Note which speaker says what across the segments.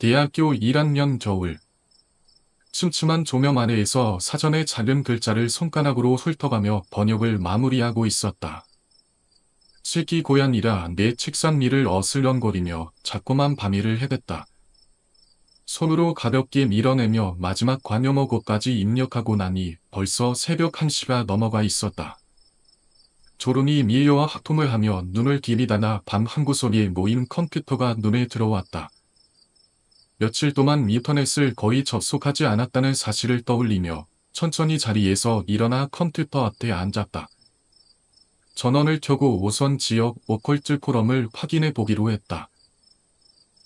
Speaker 1: 대학교 1학년 겨울. 침침한 조명 아래에서 사전에 작은 글자를 손가락으로 훑어가며 번역을 마무리하고 있었다. 실기 고양이라 내 책상 위를 어슬렁거리며 자꾸만 밤일을 해댔다. 손으로 가볍게 밀어내며 마지막 관용어고까지 입력하고 나니 벌써 새벽 1시가 넘어가 있었다. 졸음이 미애와 하품을 하며 눈을 길이닫아 방 한구석에 모인 컴퓨터가 눈에 들어왔다. 며칠 동안 인터넷을 거의 접속하지 않았다는 사실을 떠올리며 천천히 자리에서 일어나 컴퓨터 앞에 앉았다. 전원을 켜고 우선 지역 오컬트 포럼을 확인해 보기로 했다.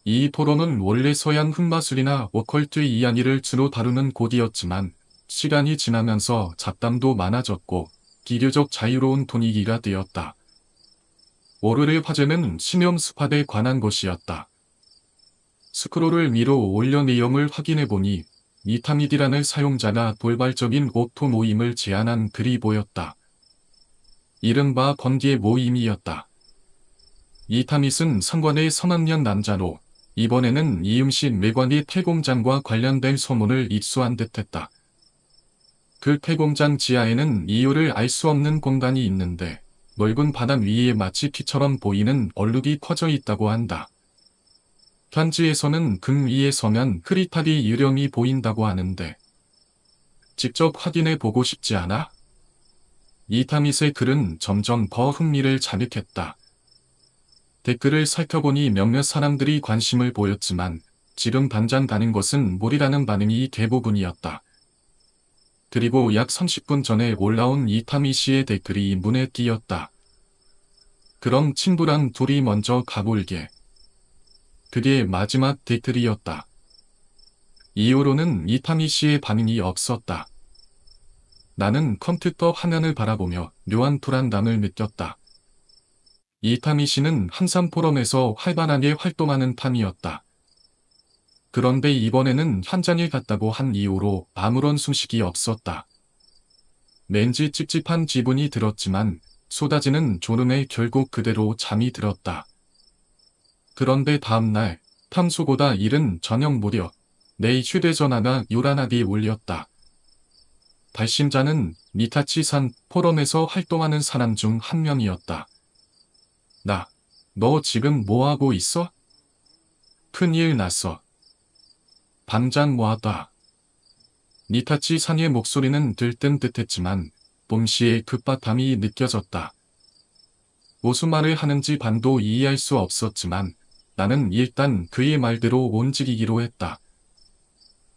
Speaker 1: 이 포럼은 원래 서양 흑마술이나 오컬트 이야기를 주로 다루는 곳이었지만 시간이 지나면서 잡담도 많아졌고 비교적 자유로운 분위기가 되었다. 월요일의 화제는 신념 스팟에 관한 것이었다. 스크롤을 밀어 올려 내용을 확인해보니 니타미디라는 사용자가 돌발적인 오토 모임을 제안한 글이 보였다. 이른바 번개 모임이었다. 니타밋은 상관의 성학년 남자로 이번에는 이음식 매관의 폐공장과 관련된 소문을 입수한 듯했다. 그 폐공장 지하에는 이유를 알 수 없는 공간이 있는데 넓은 바닥 위에 마치 피처럼 보이는 얼룩이 퍼져 있다고 한다. 현지에서는 금 위에 서면 흐릿하게 유령이 보인다고 하는데 직접 확인해 보고 싶지 않아? 이타밋의 글은 점점 더 흥미를 자극했다. 댓글을 살펴보니 몇몇 사람들이 관심을 보였지만 지금 당장 가는 것은 무리라는 반응이 대부분이었다. 그리고 약 30분 전에 올라온 이타밋의 댓글이 눈에 띄었다. 그럼 친구랑 둘이 먼저 가볼게. 그게 마지막 댓글이었다. 이후로는 이타밋의 반응이 없었다. 나는 컴퓨터 화면을 바라보며 묘한 불안감을 느꼈다. 이타밋은 한산 포럼에서 활발하게 활동하는 탐이었다. 그런데 이번에는 현장에 갔다고 한 이후로 아무런 소식이 없었다. 왠지 찝찝한 기분이 들었지만 쏟아지는 졸음에 결국 그대로 잠이 들었다. 그런데 다음날 탐소보다 이른 저녁 무렵 내 휴대전화가 요란하게 울렸다. 발신자는 니타치산 포럼에서 활동하는 사람 중 한 명이었다. 너 지금 뭐하고 있어? 큰일 났어. 당장 와봐. 니타치산의 목소리는 들뜬 듯했지만 동시에 급박함이 느껴졌다. 무슨 말을 하는지 반도 이해할 수 없었지만 나는 일단 그의 말대로 움직이기로 했다.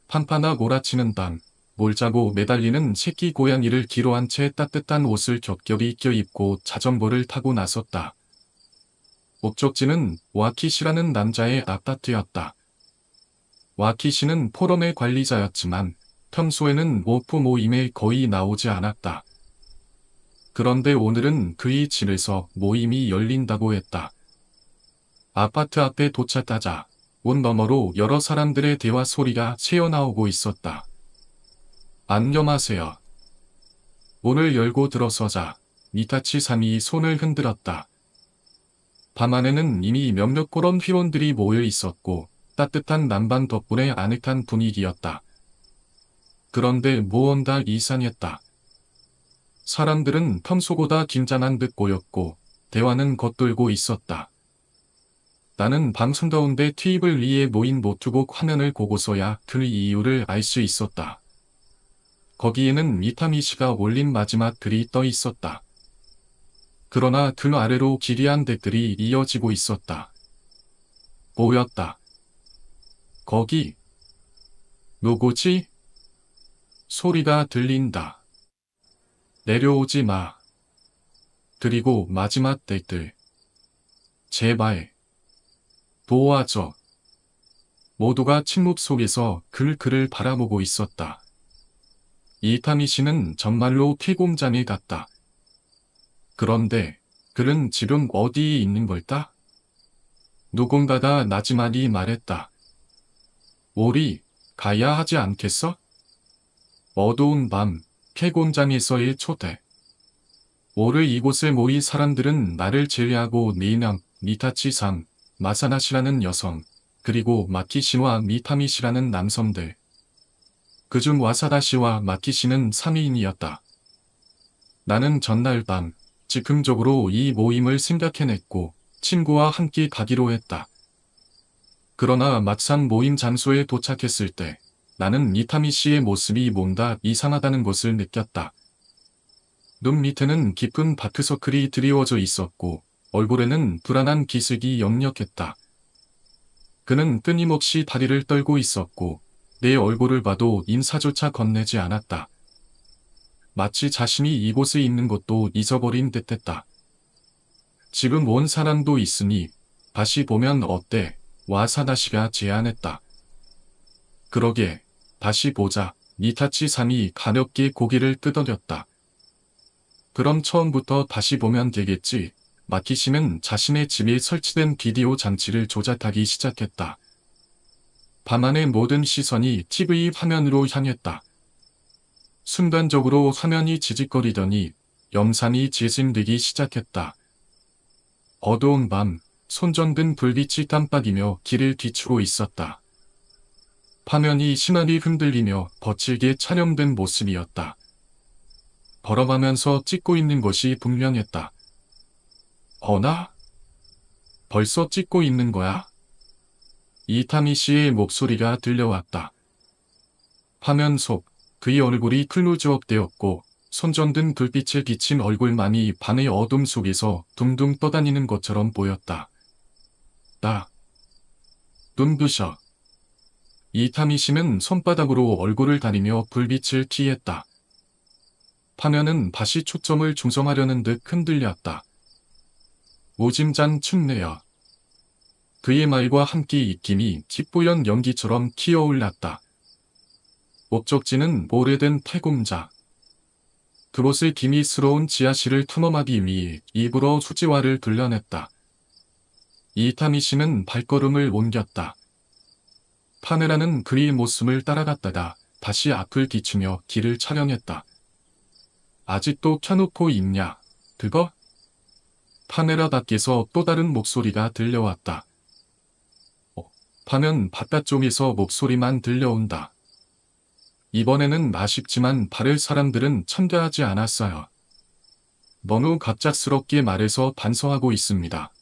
Speaker 1: 판파나 몰아치는 밤, 몰자고 매달리는 새끼 고양이를 뒤로 한 채 따뜻한 옷을 겹겹이 껴입고 자전거를 타고 나섰다. 목적지는 와키시라는 남자의 아파트였다. 와키시는 포럼의 관리자였지만 평소에는 오프 모임에 거의 나오지 않았다. 그런데 오늘은 그의 집에서 모임이 열린다고 했다. 아파트 앞에 도착하자 문 너머로 여러 사람들의 대화 소리가 새어나오고 있었다. 안녕하세요. 문을 열고 들어서자 니타치3이 손을 흔들었다. 방 안에는 이미 몇몇 포럼 회원들이 모여 있었고 따뜻한 난방 덕분에 아늑한 분위기였다. 그런데 무언가 이상했다. 사람들은 평소보다 긴장한 듯 보였고 대화는 겉돌고 있었다. 나는 방 한가운데 테이블 위에 놓인 노트북 화면을 보고서야 그 이유를 알 수 있었다. 거기에는 이타미시가 올린 마지막 글이 떠 있었다. 그러나 그 아래로 기리한 댓글이 이어지고 있었다. 뭐였다. 거기. 누구지? 소리가 들린다. 내려오지 마. 그리고 마지막 댓글. 제발. 도와줘. 모두가 침묵 속에서 글을 바라보고 있었다. 이타미시는 정말로 폐공장에 갔다. 그런데 그는 지금 어디에 있는 걸까? 누군가가 나지막이 말했다. 우리 가야 하지 않겠어? 어두운 밤 폐공장에서의 초대. 오늘 이곳에 모인 사람들은 나를 제외하고 4명, 니타치상, 마사나시라는 여성, 그리고 마키시와 미타미시라는 남성들. 그중 와사다시와 마키시는 3위인이었다. 나는 전날 밤 즉흥적으로 이 모임을 생각해냈고 친구와 함께 가기로 했다. 그러나 막상 모임 장소에 도착했을 때 나는 미타미시의 모습이 뭔가 이상하다는 것을 느꼈다. 눈 밑에는 깊은 다크서클이 드리워져 있었고 얼굴에는 불안한 기색이 역력했다. 그는 끊임없이 다리를 떨고 있었고 내 얼굴을 봐도 인사조차 건네지 않았다. 마치 자신이 이곳에 있는 것도 잊어버린 듯했다. 지금 온 사람도 있으니 다시 보면 어때? 와사다시가 제안했다. 그러게, 다시 보자. 미타치-산이 가볍게 고개를 끄덕였다. 그럼 처음부터 다시 보면 되겠지. 마키시는 자신의 집에 설치된 비디오 장치를 조작하기 시작했다. 밤안의 모든 시선이 TV 화면으로 향했다. 순간적으로 화면이 지직거리더니 영상이 재생되기 시작했다. 어두운 밤, 손전등 불빛이 깜빡이며 길을 비추고 있었다. 화면이 심하게 흔들리며 거칠게 촬영된 모습이었다. 걸어가면서 찍고 있는 것이 분명했다. 어나? 벌써 찍고 있는 거야? 이타미 씨의 목소리가 들려왔다. 화면 속 그의 얼굴이 클로즈업 되었고 손전등 불빛에 비친 얼굴만이 밤의 어둠 속에서 둥둥 떠다니는 것처럼 보였다. 눈부셔. 이타미 씨는 손바닥으로 얼굴을 가리며 불빛을 피했다. 화면은 다시 초점을 중성하려는 듯 흔들렸다. 오짐잔 춥네요. 그의 말과 함께 입김이 짙보연 연기처럼 튀어올랐다. 목적지는 오래된 폐공자. 그곳의 기미스러운 지하실을 탐험하기 위해 일부러 수지화를 돌려냈다. 이타미 씨는 발걸음을 옮겼다. 카메라는 그의 모습을 따라갔다가 다시 앞을 비추며 길을 촬영했다. 아직도 켜놓고 있냐, 그거? 카메라 밖에서 또 다른 목소리가 들려왔다. 화면 바깥쪽에서 목소리만 들려온다. 이번에는 아쉽지만 다른 사람들은 참가하지 않았어요. 너무 갑작스럽게 말해서 반성하고 있습니다.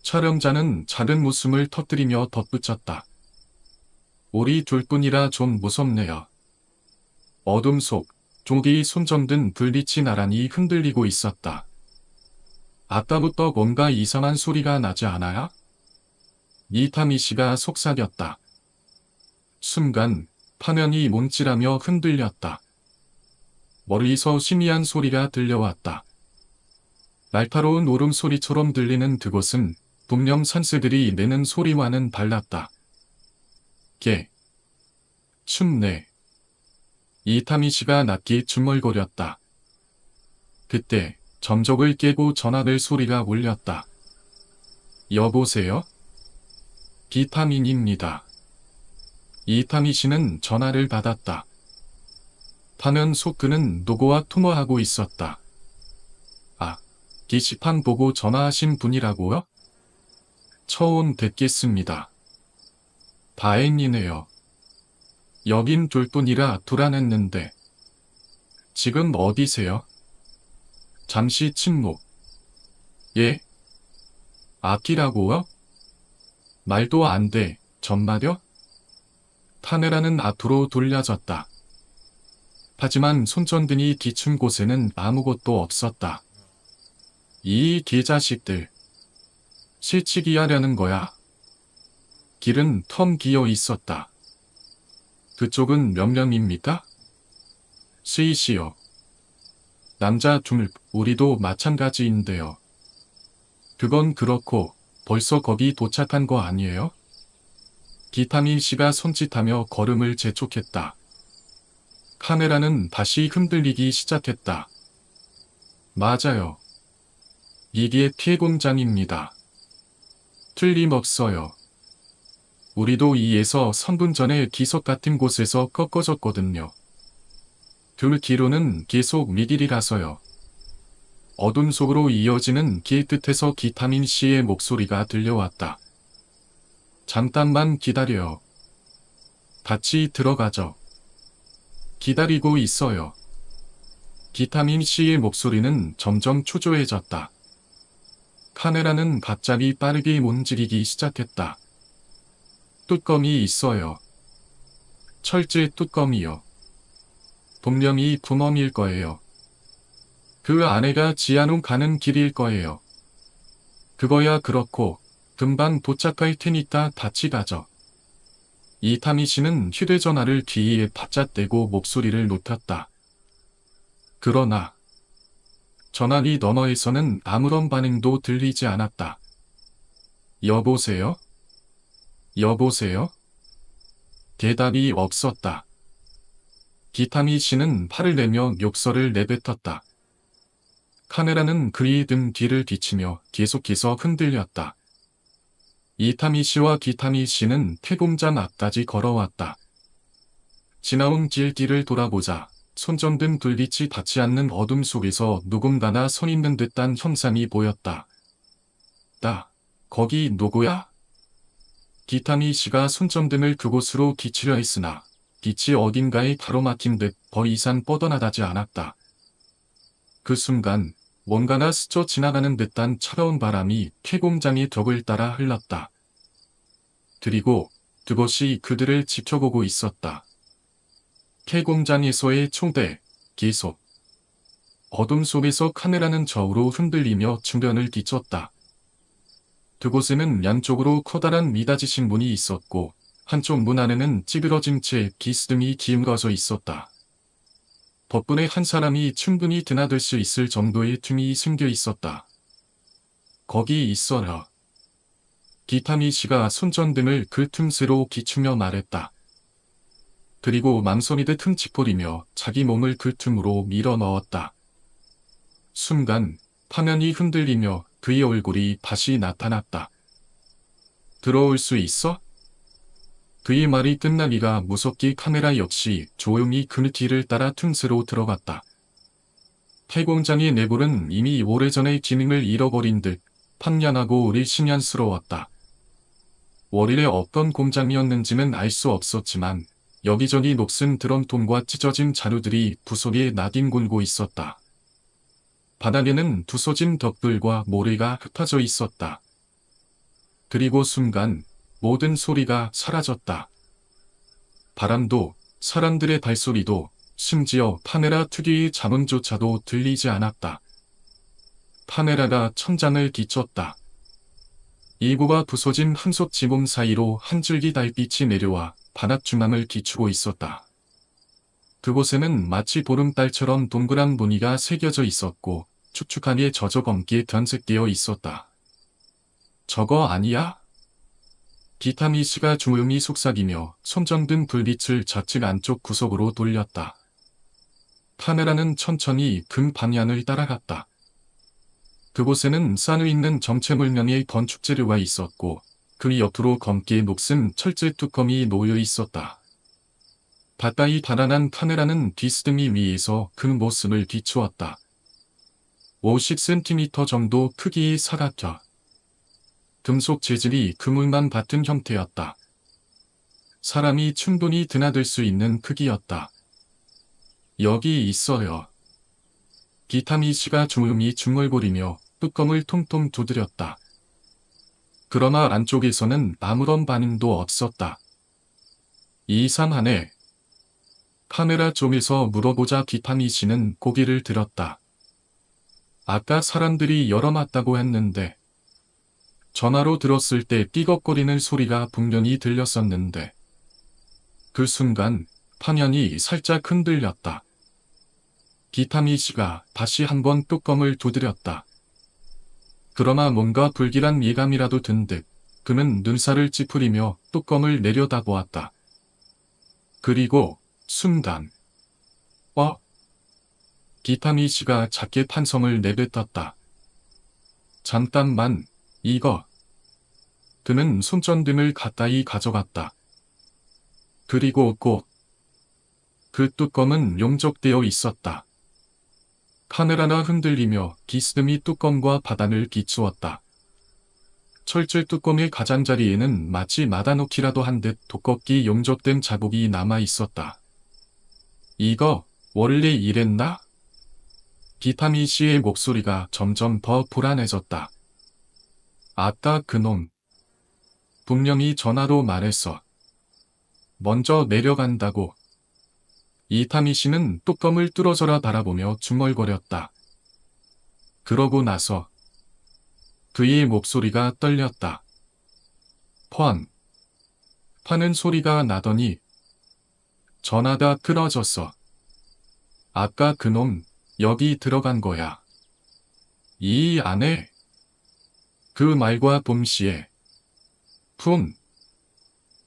Speaker 1: 촬영자는 작은 웃음을 터뜨리며 덧붙였다. 우리 둘뿐이라 좀 무섭네요. 어둠 속 종기의 손전등 불빛이 나란히 흔들리고 있었다. 아까부터 뭔가 이상한 소리가 나지 않아요? 이타미 씨가 속삭였다. 순간 화면이 뭉찔하며 흔들렸다. 멀리서 희미한 소리가 들려왔다. 날카로운 울음소리처럼 들리는 그곳은 분명 산새들이 내는 소리와는 달랐다. 춥네. 이타미 씨가 낮게 중얼거렸다. 그때 점적을 깨고 전화벨 소리가 울렸다. 여보세요? 비타민입니다. 이타미 씨는 전화를 받았다. 화면 속 그는 누구와 통화하고 있었다. 게시판 보고 전화하신 분이라고요? 처음 뵙겠습니다. 다행이네요. 여긴 둘뿐이라 불안했는데. 지금 어디세요? 잠시 침묵. 예? 아키라고요? 말도 안 돼, 정말요? 카메라는 앞으로 돌려졌다. 하지만 손전등이 비춘 곳에는 아무것도 없었다. 이 개자식들. 실치기 하려는 거야. 길은 텅 비어 있었다. 그쪽은 몇 명입니까? 스이시요. 남자 둘, 우리도 마찬가지인데요. 그건 그렇고 벌써 거기 도착한 거 아니에요? 비타민 씨가 손짓하며 걸음을 재촉했다. 카메라는 다시 흔들리기 시작했다. 맞아요. 이게 폐공장입니다. 틀림없어요. 우리도 이에서 3분 전에 기석 같은 곳에서 꺾어졌거든요. 그 기로는 계속 미길이라서요. 어둠 속으로 이어지는 길 끝에서 비타민 C의 목소리가 들려왔다. 잠깐만 기다려요. 같이 들어가죠. 기다리고 있어요. 비타민 C의 목소리는 점점 초조해졌다. 카메라는 갑자기 빠르게 움직이기 시작했다. 뚜껑이 있어요. 철제 뚜껑이요. 분명히 구멍일 거예요. 그 안에가 지하로 가는 길일 거예요. 그거야 그렇고 금방 도착할 테니까 같이 가죠. 이타미 씨는 휴대전화를 귀에 바짝 대고 목소리를 높였다. 그러나 전화기 너머에서는 아무런 반응도 들리지 않았다. 여보세요? 여보세요? 대답이 없었다. 기타미 씨는 팔을 내며 욕설을 내뱉었다. 카메라는 그의 등 뒤를 뒤치며 계속해서 흔들렸다. 이타미 씨와 기타미 씨는 폐공장 앞까지 걸어왔다. 지나온 길 뒤를 돌아보자 손전등 불빛이 닿지 않는 어둠 속에서 누군가나 서 있는 듯한 형상이 보였다. 거기 누구야? 기타미 씨가 손전등을 그곳으로 비치려 했으나 빛이 어딘가에 가로막힌 듯 더 이상 뻗어나가지 않았다. 그 순간 뭔가가 스쳐 지나가는 듯한 차가운 바람이 폐공장의 벽을 따라 흘렀다. 그리고 그것이 그들을 지켜보고 있었다. 폐공장에서의 총대, 계속. 어둠 속에서 카메라는 좌우로 흔들리며 주변을 뒤쳤다. 그곳에는 양쪽으로 커다란 미닫이식 문이 있었고 한쪽 문 안에는 찌그러진 채 비스듬히 기울어져 있었다. 덕분에 한 사람이 충분히 드나들 수 있을 정도의 틈이 생겨 있었다. 거기 있어라. 기타미 씨가 손전등을 그 틈새로 비추며 말했다. 그리고 망설이듯 흠칫거리며 자기 몸을 그 틈으로 밀어 넣었다. 순간 화면이 흔들리며 그의 얼굴이 다시 나타났다. 들어올 수 있어? 그의 말이 끝나기가 무섭게 카메라 역시 조용히 그 뒤를 따라 틈새로 들어갔다. 폐공장의 내부는 이미 오래전에 기능을 잃어버린 듯 판연하고 일심연스러웠다. 원래 어떤 공장이었는지는 알 수 없었지만 여기저기 녹슨 드럼통과 찢어진 자루들이 구석에 나뒹굴고 있었다. 바닥에는 부서진 벽돌과 모래가 흩어져 있었다. 그리고 순간 모든 소리가 사라졌다. 바람도, 사람들의 발소리도, 심지어 카메라 특유의 잠음조차도 들리지 않았다. 카메라가 천장을 뒤쳤다. 이구가 부서진 한솥 지붕 사이로 한 줄기 달빛이 내려와 바닥 중앙을 비추고 있었다. 그곳에는 마치 보름달처럼 동그란 무늬가 새겨져 있었고 축축하게 젖어검게 변색되어 있었다. 저거 아니야? 기타미 씨가 조용히 속삭이며 손전등 불빛을 좌측 안쪽 구석으로 돌렸다. 카메라는 천천히 금 방향을 따라갔다. 그곳에는 쌓여있는 정체불명의 건축 재료가 있었고 그 옆으로 검게 녹슨 철제 뚜껑이 놓여 있었다. 가까이 달아난 카메라는 비스듬히 위에서 그 모습을 비추었다. 50cm 정도 크기의 사각형. 금속 재질이 그물만 받은 형태였다. 사람이 충분히 드나들 수 있는 크기였다. 여기 있어요. 기타미 씨가 조용히 중얼거리며 뚜껑을 통통 두드렸다. 그러나 안쪽에서는 아무런 반응도 없었다. 이상하네. 카메라 쪽에서 물어보자 기타미 씨는 고개를 들었다. 아까 사람들이 열어놨다고 했는데 전화로 들었을 때 삐걱거리는 소리가 분명히 들렸었는데 그 순간 화면이 살짝 흔들렸다. 기타미 씨가 다시 한번 뚜껑을 두드렸다. 그러나 뭔가 불길한 예감이라도 든 듯 그는 눈살을 찌푸리며 뚜껑을 내려다보았다. 그리고 순간 기타미 씨가 작게 판성을 내뱉었다. 잠깐만, 이거. 그는 손전등을 가까이 가져갔다. 그리고 꼭 그 뚜껑은 용접되어 있었다. 카메라가 흔들리며 비스듬히 뚜껑과 바닥을 비추었다. 철제 뚜껑의 가장자리에는 마치 마다놓기라도 한 듯 두껍게 용접된 자국이 남아 있었다. 이거 원래 이랬나? 비타민 C의 목소리가 점점 더 불안해졌다. 아까 그놈. 분명히 전화로 말했어. 먼저 내려간다고. 이타미 씨는 뚜껑을 뚫어져라 바라보며 중얼거렸다. 그러고 나서 그의 목소리가 떨렸다. 펀. 파는 소리가 나더니 전화가 끊어졌어. 아까 그놈 여기 들어간 거야. 이 안에. 그 말과 동시에 쿵.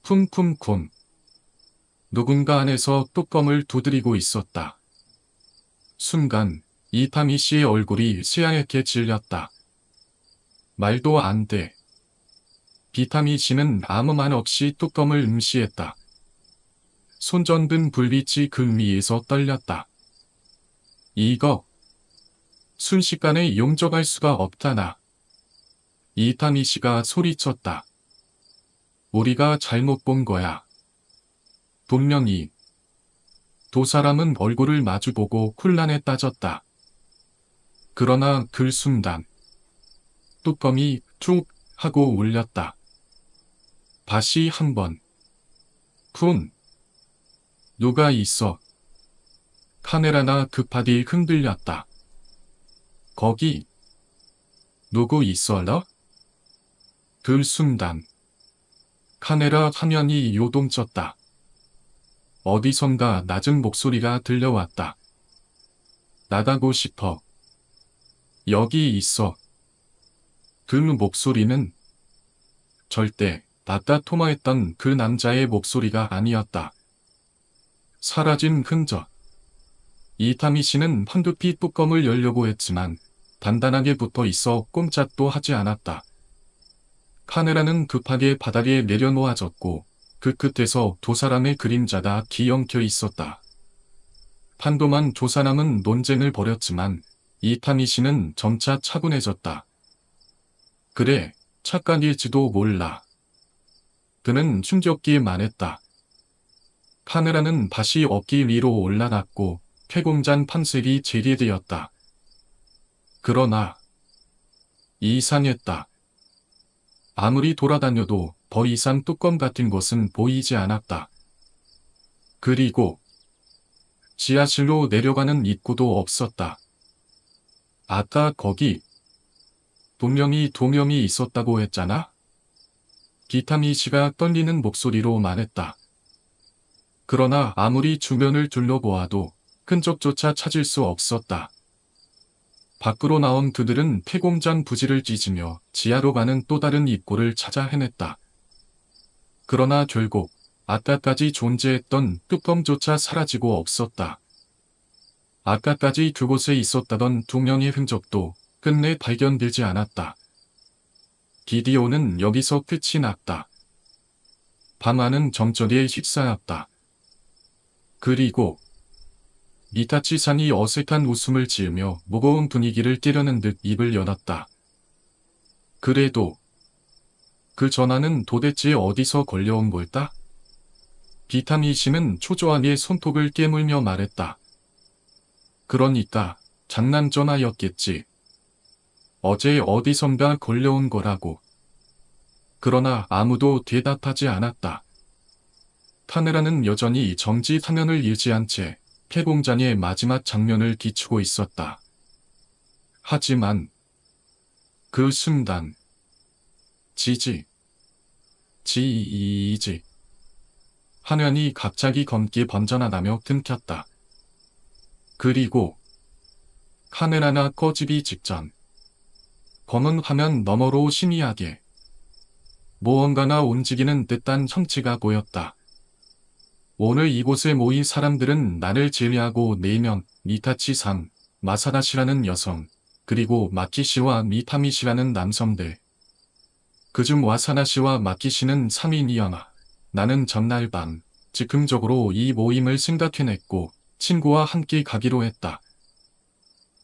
Speaker 1: 쿵쿵쿵. 누군가 안에서 뚜껑을 두드리고 있었다. 순간 이타미 씨의 얼굴이 새하얗게 질렸다. 말도 안 돼. 비타민 C는 아무 말 없이 뚜껑을 응시했다. 손전등 불빛이 그 위에서 떨렸다. 이거 순식간에 용접할 수가 없다나. 이타미 씨가 소리쳤다. 우리가 잘못 본 거야. 분명히. 두 사람은 얼굴을 마주보고 혼란에 빠졌다. 그러나 그 순간 뚜껑이 툭 하고 울렸다. 다시 한번. 쿵. 누가 있어. 카메라나 급하게 흔들렸다. 거기 누구 있어라? 그 순간 카메라 화면이 요동쳤다. 어디선가 낮은 목소리가 들려왔다. 나가고 싶어. 여기 있어. 그 목소리는 절대 아까 통화했던 그 남자의 목소리가 아니었다. 사라진 흔적. 이타미 씨는 황두피 뚜껑을 열려고 했지만 단단하게 붙어 있어 꼼짝도 하지 않았다. 카메라는 급하게 바닥에 내려놓아졌고 그 끝에서 두 사람의 그림자가 뒤엉켜 있었다. 판도만 두 사람은 논쟁을 벌였지만 이타미 씨는 점차 차분해졌다. 그래, 착각일지도 몰라. 그는 충격기에 말했다. 카메라는 다시 어깨 위로 올라갔고 폐공장 판색이 재개되었다. 그러나 이상했다. 아무리 돌아다녀도 더 이상 뚜껑 같은 것은 보이지 않았다. 그리고 지하실로 내려가는 입구도 없었다. 아까 거기 분명히 두 명이 있었다고 했잖아? 비타민 C가 떨리는 목소리로 말했다. 그러나 아무리 주변을 둘러보아도 흔적조차 찾을 수 없었다. 밖으로 나온 그들은 폐공장 부지를 찢으며 지하로 가는 또 다른 입구를 찾아 헤맸다. 그러나 결국 아까까지 존재했던 뚜껑조차 사라지고 없었다. 아까까지 그곳에 있었다던 두 명의 흔적도 끝내 발견되지 않았다. 비디오는 여기서 끝이 났다. 밤하는 정적에 휩싸였다. 그리고 미타치-산이 어색한 웃음을 지으며 무거운 분위기를 깨려는 듯 입을 열었다. 그래도 그 전화는 도대체 어디서 걸려온 걸까? 비타민 C는 초조하게 손톱을 깨물며 말했다. 그러니까 장난 전화였겠지. 어제 어디선가 걸려온 거라고. 그러나 아무도 대답하지 않았다. 카메라는 여전히 정지 화면을 유지한 채 폐공장의 마지막 장면을 비추고 있었다. 하지만 그 순간 지지 화면이 갑자기 검게 번져나가며 끊겼다. 그리고 카메라가 꺼지기 직전 검은 화면 너머로 희미하게 무언가가 움직이는 듯한 형체가 보였다. 오늘 이곳에 모인 사람들은 나를 제외하고 4명, 미타치-상, 마사다시라는 여성, 그리고 마키시와 미타미시라는 남성들. 그중 와사나시와 마키시는 3인이어나 나는 전날 밤 즉흥적으로 이 모임을 생각해냈고 친구와 함께 가기로 했다.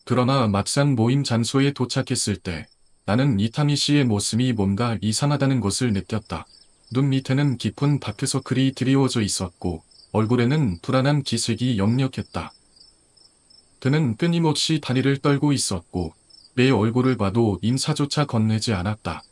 Speaker 1: 그러나 막상 모임 장소에 도착했을 때 나는 이타미 씨의 모습이 뭔가 이상하다는 것을 느꼈다. 눈 밑에는 깊은 다크서클이 드리워져 있었고 얼굴에는 불안한 기색이 역력했다. 그는 끊임없이 다리를 떨고 있었고 내 얼굴을 봐도 인사조차 건네지 않았다.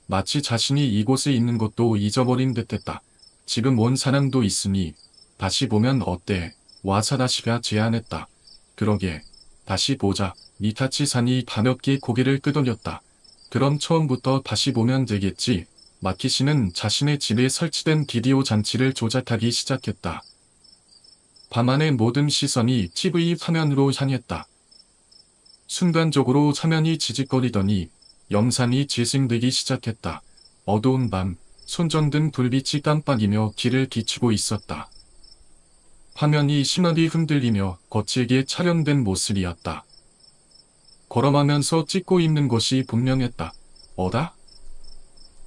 Speaker 1: 마치 자신이 이곳에 있는 것도 잊어버린 듯했다. 지금 온 사람도 있으니 다시 보면 어때? 와사다시가 제안했다. 그러게. 다시 보자. 니타치산이 가볍게 고개를 끄덕였다. 그럼 처음부터 다시 보면 되겠지. 마키씨는 자신의 집에 설치된 비디오 장치를 조작하기 시작했다. 밤안의 모든 시선이 TV 화면으로 향했다. 순간적으로 화면이 지직거리더니 영상이 재생되기 시작했다. 어두운 밤, 손전등 불빛이 깜빡이며 길을 비추고 있었다. 화면이 심하게 흔들리며 거칠게 촬영된 모습이었다. 걸어가면서 찍고 있는 것이 분명했다. 어다?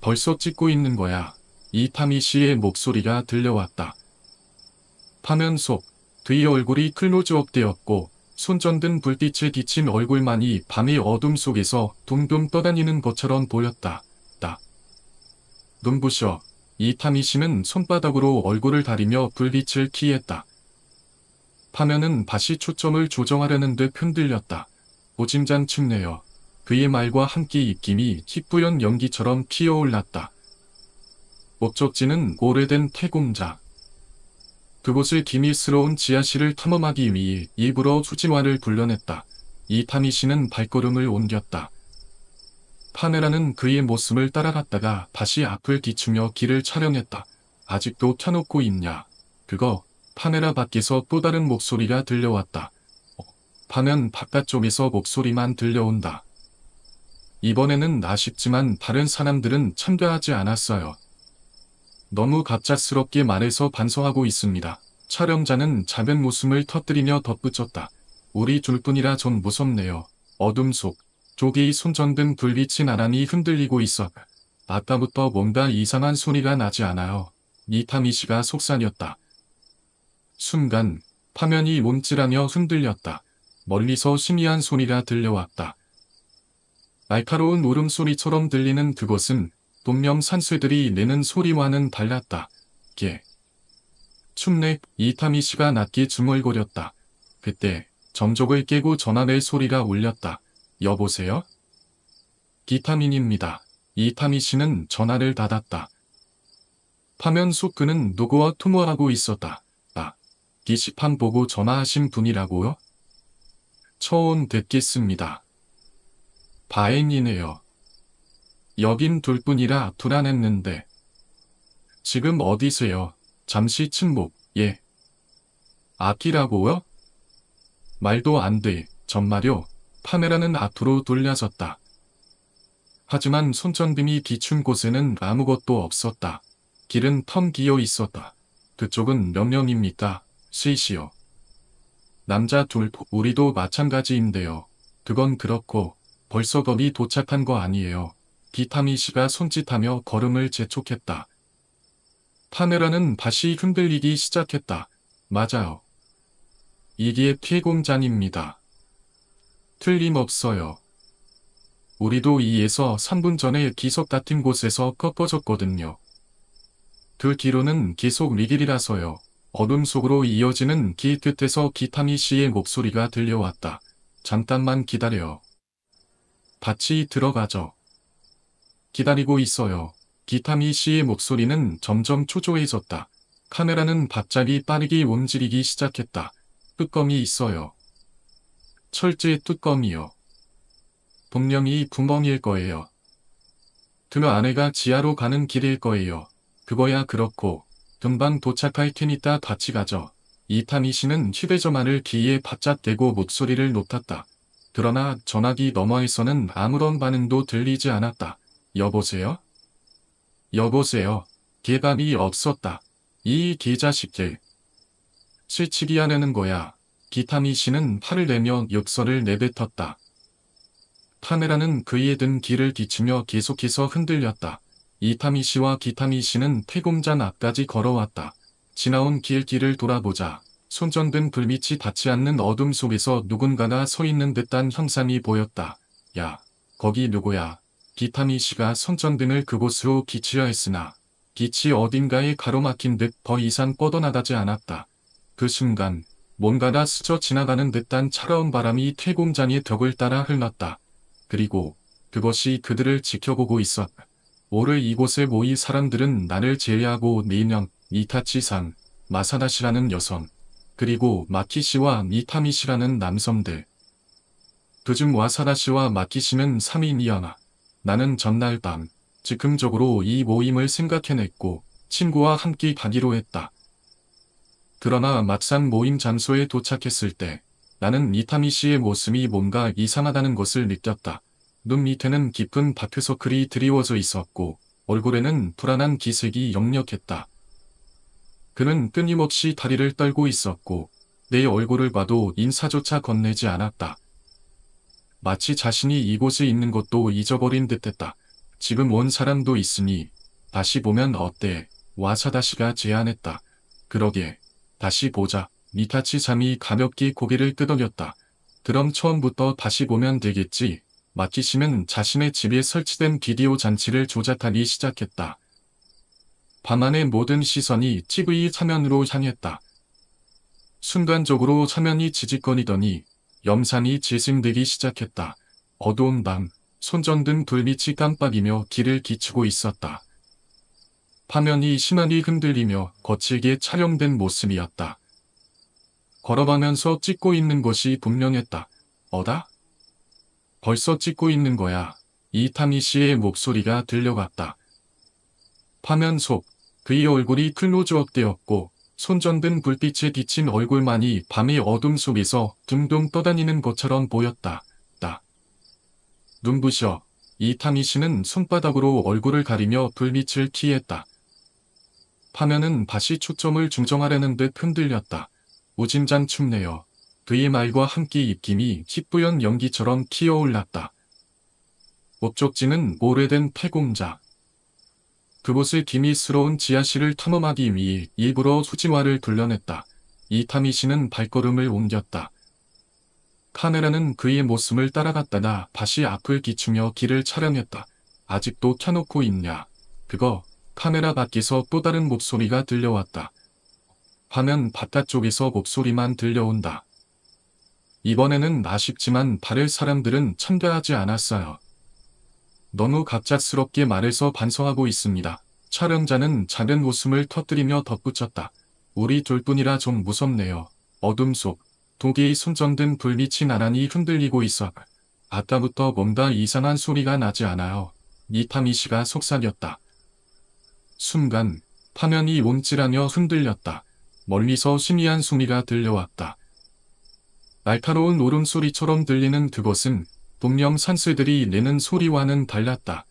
Speaker 1: 벌써 찍고 있는 거야. 이타미 씨의 목소리가 들려왔다. 화면 속 그의 얼굴이 클로즈업 되었고 손전등 불빛에 비친 얼굴만이 밤의 어둠 속에서 둥둥 떠다니는 것처럼 보였다. 눈부셔. 이타미 씨는 손바닥으로 얼굴을 가리며 불빛을 피했다. 화면은 다시 초점을 조정하려는 듯 흔들렸다. 오짐장 춥네요. 그의 말과 함께 입김이 희뿌연 연기처럼 피어올랐다. 목적지는 오래된 폐공장. 그곳을 기밀스러운 지하실을 탐험하기 위해 일부러 수진화를 불러냈다. 이타미 씨는 발걸음을 옮겼다. 파메라는 그의 모습을 따라갔다가 다시 앞을 뒤추며 길을 촬영했다. 아직도 켜놓고 있냐? 그거. 파메라 밖에서 또 다른 목소리가 들려왔다. 화면 바깥쪽에서 목소리만 들려온다. 이번에는 아쉽지만 다른 사람들은 참가하지 않았어요. 너무 갑작스럽게 말해서 반성하고 있습니다. 촬영자는 작은 웃음을 터뜨리며 덧붙였다. 우리 둘뿐이라 좀 무섭네요. 어둠 속 조개의 손전등 불빛이 나란히 흔들리고 있어. 아까부터 뭔가 이상한 소리가 나지 않아요. 이타미 씨가 속삭였다. 순간 화면이 몸찔하며 흔들렸다. 멀리서 희미한 소리가 들려왔다. 날카로운 울음소리처럼 들리는 그것은 분명 산새들이 내는 소리와는 달랐다. 춥네. 이타미 씨가 낮게 중얼거렸다. 그때 점적을 깨고 전화벨 소리가 울렸다. 여보세요? 기타민입니다. 이타미 씨는 전화를 닫았다. 화면 속 그는 누구와 통화하고 있었다. 게시판 보고 전화하신 분이라고요? 처음 듣겠습니다. 다행이네요. 여긴 둘뿐이라 불안했는데. 지금 어디세요? 잠시 침묵. 예. 아키라고요? 말도 안 돼. 정말요? 카메라는 앞으로 돌려졌다. 하지만 손전등이 비춘 곳에는 아무것도 없었다. 길은 텅 비어 있었다. 그쪽은 몇 명입니까? 셋이요. 남자 둘, 우리도 마찬가지인데요. 그건 그렇고 벌써 거기 도착한 거 아니에요. 비타미 씨가 손짓하며 걸음을 재촉했다. 카메라는 다시 흔들리기 시작했다. 맞아요. 이게 폐공장입니다. 틀림없어요. 우리도 2에서 3분 전에 기석 같은 곳에서 꺾어졌거든요. 그 뒤로는 계속 리길이라서요. 어둠 속으로 이어지는 길 끝에서 기타미 씨의 목소리가 들려왔다. 잠깐만 기다려요. 같이 들어가죠. 기다리고 있어요. 기타미 씨의 목소리는 점점 초조해졌다. 카메라는 갑자기 빠르게 움직이기 시작했다. 뚜껑이 있어요. 철제 뚜껑이요. 분명히 구멍일 거예요. 그 안에가 지하로 가는 길일 거예요. 그거야 그렇고 금방 도착할 테니까 같이 가죠. 이타미 씨는 휴대전화를 귀에 바짝 대고 목소리를 높였다. 그러나 전화기 너머에서는 아무런 반응도 들리지 않았다. 여보세요? 여보세요? 대답이 없었다. 이 개자식들. 실치기 하려는 거야. 기타미 씨는 팔을 내며 욕설을 내뱉었다. 카메라는 그의 든 길을 뒤치며 계속해서 흔들렸다. 이타미 씨와 기타미 씨는 폐공장 앞까지 걸어왔다. 지나온 길을 돌아보자. 손전등 불빛이 닿지 않는 어둠 속에서 누군가가 서 있는 듯한 형상이 보였다. 야, 거기 누구야? 기타미 씨가 손전등을 그곳으로 기치려 했으나 빛이 어딘가에 가로막힌 듯 더 이상 뻗어나가지 않았다. 그 순간 뭔가가 스쳐 지나가는 듯한 차가운 바람이 퇴공장의 벽을 따라 흘렀다. 그리고 그것이 그들을 지켜보고 있었다. 오늘 이곳에 모인 사람들은 나를 제외하고 4명, 이타치상, 마사다시라는 여성, 그리고 마키시와 이타미시라는 남성들. 그중 와사다시와 마키시는 3인이었나. 나는 전날 밤, 즉흥적으로 이 모임을 생각해냈고 친구와 함께 가기로 했다. 그러나 막상 모임 장소에 도착했을 때 나는 이타미 씨의 모습이 뭔가 이상하다는 것을 느꼈다. 눈 밑에는 깊은 다크서클이 드리워져 있었고 얼굴에는 불안한 기색이 역력했다. 그는 끊임없이 다리를 떨고 있었고 내 얼굴을 봐도 인사조차 건네지 않았다. 마치 자신이 이곳에 있는 것도 잊어버린 듯했다. 지금 온 사람도 있으니 다시 보면 어때? 와사다시가 제안했다. 그러게. 다시 보자. 미타치-삼이 가볍게 고개를 끄덕였다. 그럼 처음부터 다시 보면 되겠지. 마키시는 자신의 집에 설치된 비디오 장치를 조작하기 시작했다. 밤안의 모든 시선이 TV 화면으로 향했다. 순간적으로 화면이 지직거리더니 염산이 질승되기 시작했다. 어두운 밤, 손전등 불빛이 깜빡이며 길을 비추고 있었다. 화면이 심하게 흔들리며 거칠게 촬영된 모습이었다. 걸어가면서 찍고 있는 것이 분명했다. 어다? 벌써 찍고 있는 거야. 이타미 씨의 목소리가 들려갔다. 화면 속 그의 얼굴이 클로즈업되었고 손전등 불빛에 비친 얼굴만이 밤의 어둠 속에서 둥둥 떠다니는 것처럼 보였다. 눈부셔. 이타미 씨는 손바닥으로 얼굴을 가리며 불빛을 피했다. 화면은 다시 초점을 중정하려는 듯 흔들렸다. 우진장 춥네요. 그의 말과 함께 입김이 희뿌연 연기처럼 튀어올랐다. 목적지는 오래된 폐공장. 그곳의 기미스러운 지하실을 탐험하기 위해 일부러 수지화를 돌려냈다. 이타미 씨는 발걸음을 옮겼다. 카메라는 그의 모습을 따라갔다가 다시 앞을 기추며 길을 촬영했다. 아직도 켜놓고 있냐? 그거. 카메라 밖에서 또 다른 목소리가 들려왔다. 화면 바깥쪽에서 목소리만 들려온다. 이번에는 아쉽지만 다른 사람들은 참가하지 않았어요. 너무 갑작스럽게 말해서 반성하고 있습니다. 촬영자는 작은 웃음을 터뜨리며 덧붙였다. 우리 둘뿐이라 좀 무섭네요. 어둠 속 두 개의 손전등 불빛이 나란히 흔들리고 있어. 아까부터 뭔가 이상한 소리가 나지 않아요. 이타미 씨가 속삭였다. 순간 화면이 움찔하며 흔들렸다. 멀리서 희미한 소리가 들려왔다. 날카로운 울음소리처럼 들리는 그것은 분명 산새들이 내는 소리와는 달랐다.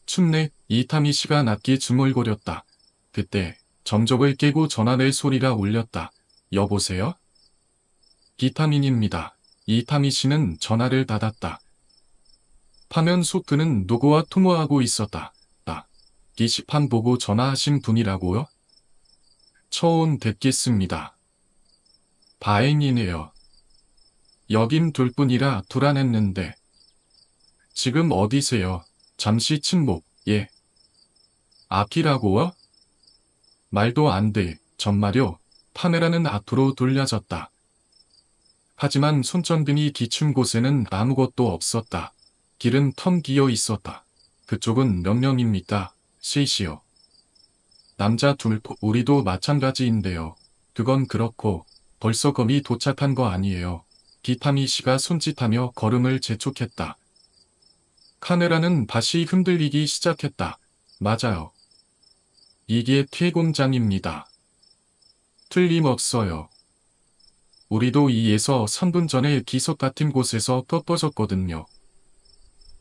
Speaker 1: 춥네. 이타미 씨가 낮게 중얼거렸다. 그때 정적을 깨고 전화벨 소리가 울렸다. 여보세요? 비타민입니다. 이타미 씨는 전화를 받았다. 화면 속 그는 누구와 통화하고 있었다. 게시판 보고 전화하신 분이라고요? 처음 뵙겠습니다. 다행이네요. 여긴 둘뿐이라 불안했는데. 지금 어디세요? 잠시 침묵. 예. 아키라고요? 말도 안 돼. 정말요? 카메라는 앞으로 돌려졌다. 하지만 손전등이 비춘 곳에는 아무것도 없었다. 길은 텅 비어 있었다. 그쪽은 몇 명입니까? 셋이요. 남자 둘, 우리도 마찬가지인데요. 그건 그렇고 벌써 검이 도착한 거 아니에요. 비타미 씨가 손짓하며 걸음을 재촉했다. 카메라는 다시 흔들리기 시작했다. 맞아요. 이게 폐공장입니다. 틀림없어요. 우리도 이에서 3분 전에 기석 같은 곳에서 꺾어졌거든요.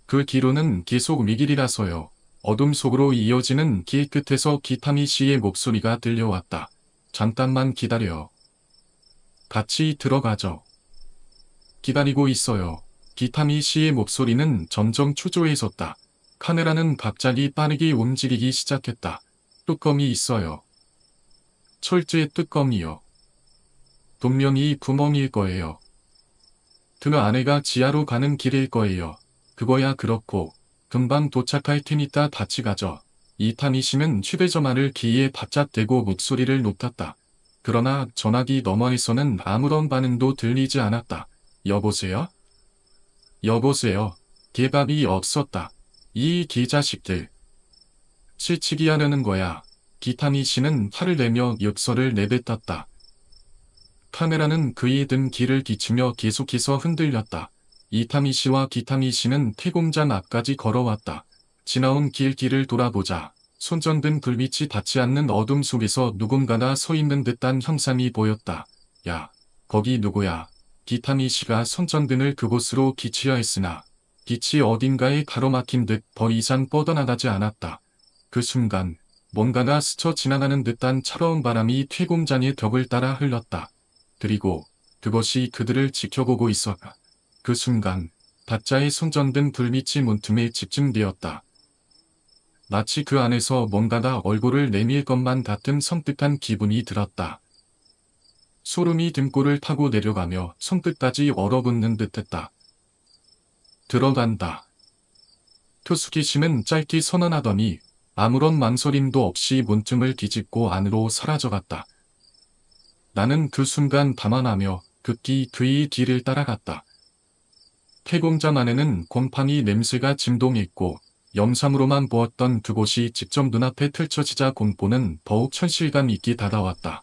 Speaker 1: 그 뒤로는 계속 미길이라서요. 어둠 속으로 이어지는 길 끝에서 기타미 씨의 목소리가 들려왔다. 잠깐만 기다려. 같이 들어가죠. 기다리고 있어요. 기타미 씨의 목소리는 점점 초조해졌다. 카메라는 갑자기 빠르게 움직이기 시작했다. 뚜껑이 있어요. 철제 뚜껑이요. 분명히 구멍일 거예요. 그 아내가 지하로 가는 길일 거예요. 그거야 그렇고 금방 도착할 테니까 같이 가죠. 이타미 씨는 휴대전화를 귀에 바짝 대고 목소리를 높였다. 그러나 전화기 너머에서는 아무런 반응도 들리지 않았다. 여보세요? 여보세요? 대답이 없었다. 이 기자식들. 실치기 하려는 거야. 기타미 씨는 화를 내며 욕설을 내뱉었다. 카메라는 그의 등 길을 비추며 계속해서 흔들렸다. 이타미 씨와 기타미 씨는 폐공장 앞까지 걸어왔다. 지나온 길을 돌아보자 손전등 불빛이 닿지 않는 어둠 속에서 누군가가 서 있는 듯한 형상이 보였다. 야, 거기 누구야? 기타미 씨가 손전등을 그곳으로 비치려 했으나 빛이 어딘가에 가로막힌 듯 더 이상 뻗어나가지 않았다. 그 순간 뭔가가 스쳐 지나가는 듯한 차가운 바람이 폐공장의 벽을 따라 흘렀다. 그리고 그것이 그들을 지켜보고 있었다. 그 순간 가짜의 손전등 불빛이 문틈에 집중되었다. 마치 그 안에서 뭔가가 얼굴을 내밀 것만 같은 섬뜩한 기분이 들었다. 소름이 등골을 타고 내려가며 손끝까지 얼어붙는 듯했다. 들어간다. 토스키 씨는 짧게 선언하더니 아무런 망설임도 없이 문틈을 뒤집고 안으로 사라져갔다. 나는 그 순간 감안하며 급히 그의 뒤를 따라갔다. 폐공장 안에는 곰팡이 냄새가 진동했고 영상으로만 보았던 그곳이 직접 눈앞에 펼쳐지자 공포는 더욱 현실감 있게 다가왔다.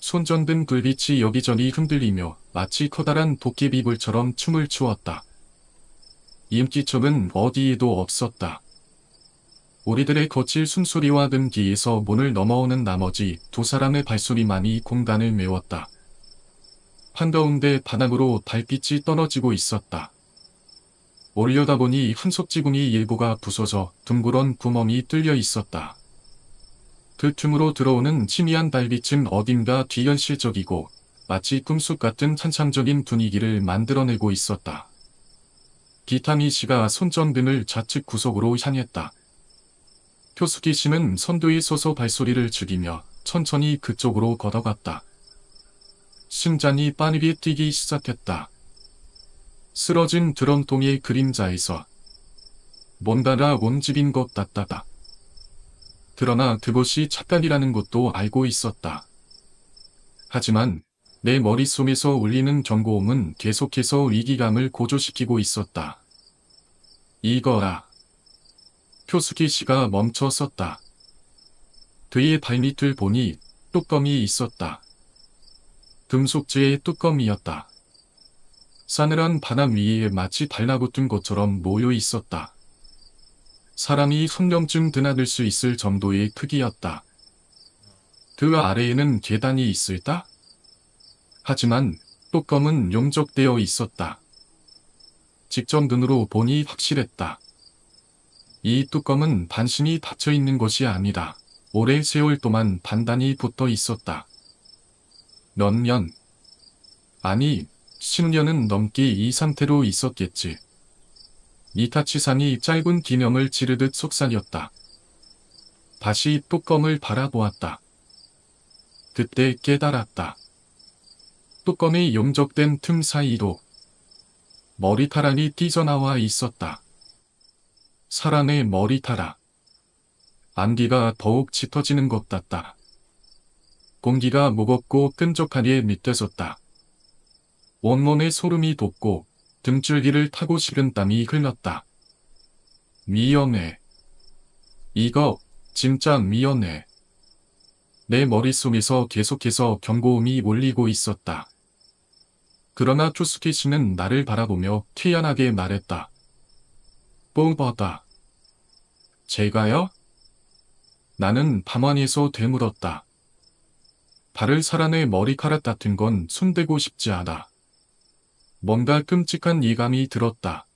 Speaker 1: 손전등 불빛이 여기저기 흔들리며 마치 커다란 도깨비불처럼 춤을 추었다. 인기척은 어디에도 없었다. 우리들의 거칠 숨소리와 등 뒤에서 문을 넘어오는 나머지 두 사람의 발소리만이 공간을 메웠다. 한가운데 바닥으로 달빛이 떨어지고 있었다. 올려다보니 훈석지붕이 일부가 부서져 둥그런 구멍이 뚫려 있었다. 그 틈으로 들어오는 희미한 달빛은 어딘가 비현실적이고 마치 꿈속 같은 환상적인 분위기를 만들어내고 있었다. 기타미 씨가 손전등을 좌측 구석으로 향했다. 표스키 씨는 선두에 서서 발소리를 죽이며 천천히 그쪽으로 걷어갔다. 심장이 빠르게 뛰기 시작했다. 쓰러진 드럼통의 그림자에서 뭔가가 움직인 것 같다. 그러나 그것이 착각이라는 것도 알고 있었다. 하지만 내 머릿속에서 울리는 경고음은 계속해서 위기감을 고조시키고 있었다. 이거라. 표스키 씨가 멈춰 섰다. 그의 발밑을 보니 뚜껑이 있었다. 금속재의 뚜껑이었다. 싸늘한 바닥 위에 마치 달라붙은 것처럼 모여 있었다. 사람이 손명쯤 드나들 수 있을 정도의 크기였다. 그 아래에는 계단이 있을까? 하지만 뚜껑은 용접되어 있었다. 직접 눈으로 보니 확실했다. 이 뚜껑은 단순히 닫혀 있는 것이 아니라 오랜 세월 동안 단단히 붙어 있었다. 몇 년, 아니 10년은 넘게 이 상태로 있었겠지. 니타치상이 짧은 기념을 지르듯 속삭였다. 다시 뚜껑을 바라보았다. 그때 깨달았다. 뚜껑이 용접된 틈 사이로 머리카락이 튀어나와 있었다. 사람의 머리카락. 안개가 더욱 짙어지는 것 같다. 공기가 무겁고 끈적하게 느껴졌다. 온몸에 소름이 돋고 등줄기를 타고 식은 땀이 흘렀다. 위험해. 이거 진짜 위험해. 내 머릿속에서 계속해서 경고음이 울리고 있었다. 그러나 투스키 씨는 나를 바라보며 태연하게 말했다. 뽕버다. 제가요? 나는 밤안에서 되물었다. 발을 사람의 머리카락 같은 건 손대고 싶지 않아. 뭔가 끔찍한 예감이 들었다.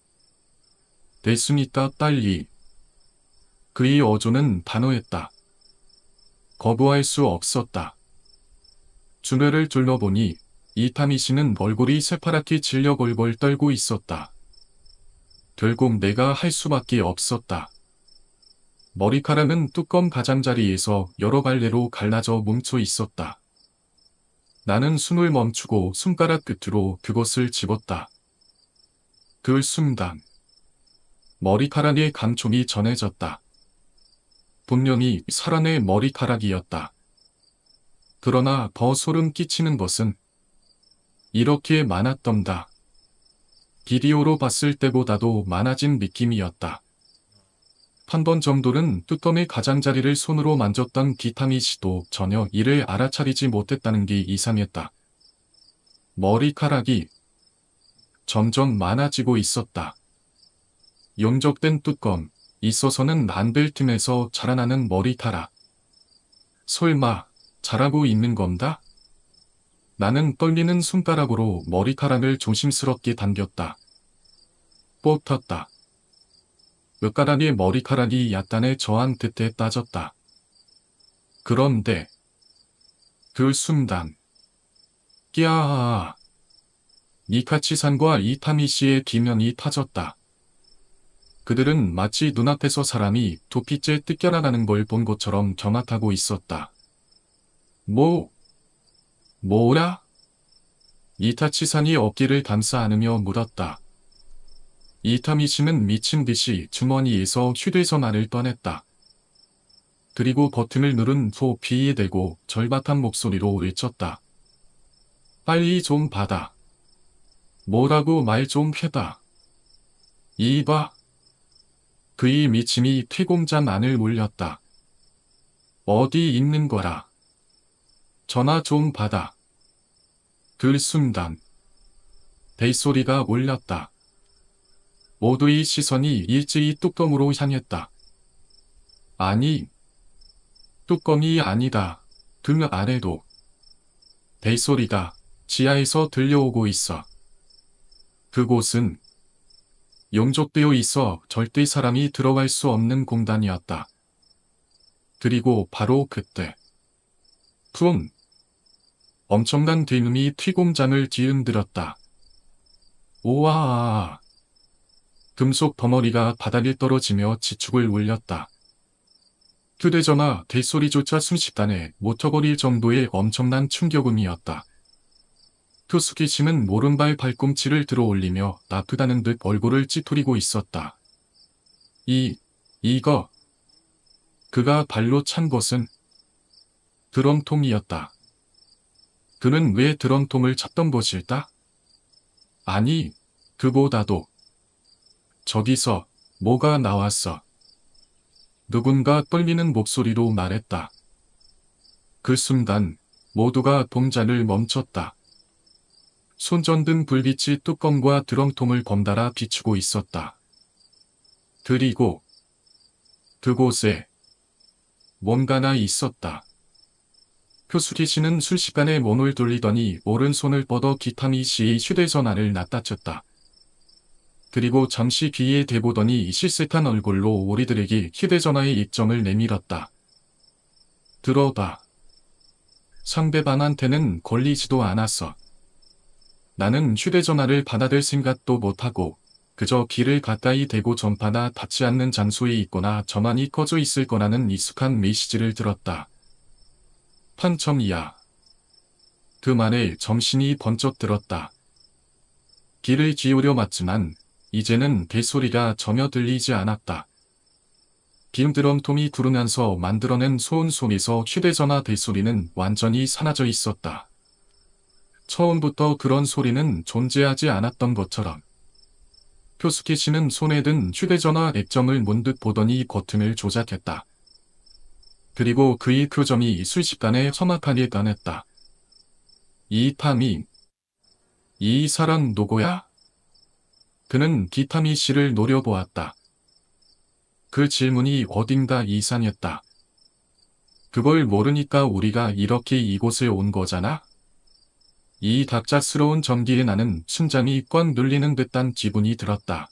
Speaker 1: 됐으니까 빨리. 그의 어조는 단호했다. 거부할 수 없었다. 주변을 둘러보니 이타미 씨는 얼굴이 새파랗게 질려 벌벌 떨고 있었다. 결국 내가 할 수밖에 없었다. 머리카락은 뚜껑 가장자리에서 여러 갈래로 갈라져 뭉쳐 있었다. 나는 숨을 멈추고 손가락 끝으로 그것을 집었다. 그 순간 머리카락의 감촉이 전해졌다. 분명히 사람의 머리카락이었다. 그러나 더 소름 끼치는 것은 이렇게 많았던다. 비디오로 봤을 때보다도 많아진 느낌이었다. 한 번 정도는 뚜껑의 가장자리를 손으로 만졌던 기타미 씨도 전혀 이를 알아차리지 못했다는 게 이상했다. 머리카락이 점점 많아지고 있었다. 용접된 뚜껑, 있어서는 안 될 틈에서 자라나는 머리카락. 설마 자라고 있는 건가? 나는 떨리는 손가락으로 머리카락을 조심스럽게 당겼다. 뽑혔다. 몇 가닥의 머리카락이 약간의 저항 끝에 빠졌다. 그런데 그 순간 끼아아 니카치산과 이타미 씨의 기면이 타졌다. 그들은 마치 눈앞에서 사람이 두피째 뜯겨나가는 걸 본 것처럼 경악하고 있었다. 뭐야? 이타치산이 어깨를 감싸 안으며 물었다. 이타미 씨는 미친 듯이 주머니에서 휴대전화를 꺼냈다. 그리고 버튼을 누른 후 비에 대고 절박한 목소리로 외쳤다. 빨리 좀 받아. 뭐라고 말 좀 해봐. 이봐. 그의 미침이 퇴공장 안을 몰렸다. 어디 있는 거라. 전화 좀 받아. 그 순간 벨소리가 울렸다. 모두의 시선이 일제히 뚜껑으로 향했다. 아니, 뚜껑이 아니다. 등 아래도 벨소리가 지하에서 들려오고 있어. 그곳은 용접되어 있어 절대 사람이 들어갈 수 없는 공간이었다. 그리고 바로 그때 쿵! 엄청난 대음이 튀공장을 뒤흔들었다. 우와! 금속 덩어리가 바닥에 떨어지며 지축을 울렸다. 휴대전화 벨소리조차 순식간에 못 터버릴 정도의 엄청난 충격음이었다. 표수기 씨는 오른발 발꿈치를 들어 올리며 아프다는 듯 얼굴을 찌푸리고 있었다. 이거. 그가 발로 찬 것은 드럼통이었다. 그는 왜 드럼통을 찾던 것일까? 아니, 그보다도 저기서 뭐가 나왔어. 누군가 떨리는 목소리로 말했다. 그 순간 모두가 동작을 멈췄다. 손전등 불빛이 뚜껑과 드럼통을 번달아 비추고 있었다. 그리고 그곳에 뭔가가 있었다. 표수기 씨는 순식간에 몸을 돌리더니 오른손을 뻗어 기타미 씨의 휴대전화를 낚아챘다. 그리고 잠시 귀에 대보더니 실색한 얼굴로 우리들에게 휴대전화의 입점을 내밀었다. 들어봐. 상대방한테는 걸리지도 않았어. 나는 휴대전화를 받아들 생각도 못하고 그저 귀를 가까이 대고 전파나 닿지 않는 장소에 있거나 전원이 꺼져 있을 거라는 익숙한 메시지를 들었다. 판청이야. 그 말에 정신이 번쩍 들었다. 귀를 기울여 봤지만 이제는 벨소리가 전혀 들리지 않았다. 빈 드럼통이 구르면서 만들어낸 소음 속에서 휴대전화 벨소리는 완전히 사라져 있었다. 처음부터 그런 소리는 존재하지 않았던 것처럼. 표수키 씨는 손에 든 휴대전화 액정을 문득 보더니 버튼을 조작했다. 그리고 그의 표정이 순식간에 험악하게 변했다. 이타미. 이 사람 누구야? 그는 기타미 씨를 노려보았다. 그 질문이 어딘가 이상했다. 그걸 모르니까 우리가 이렇게 이곳에 온 거잖아? 이 갑작스러운 전기에 나는 심장이 꽉 눌리는 듯한 기분이 들었다.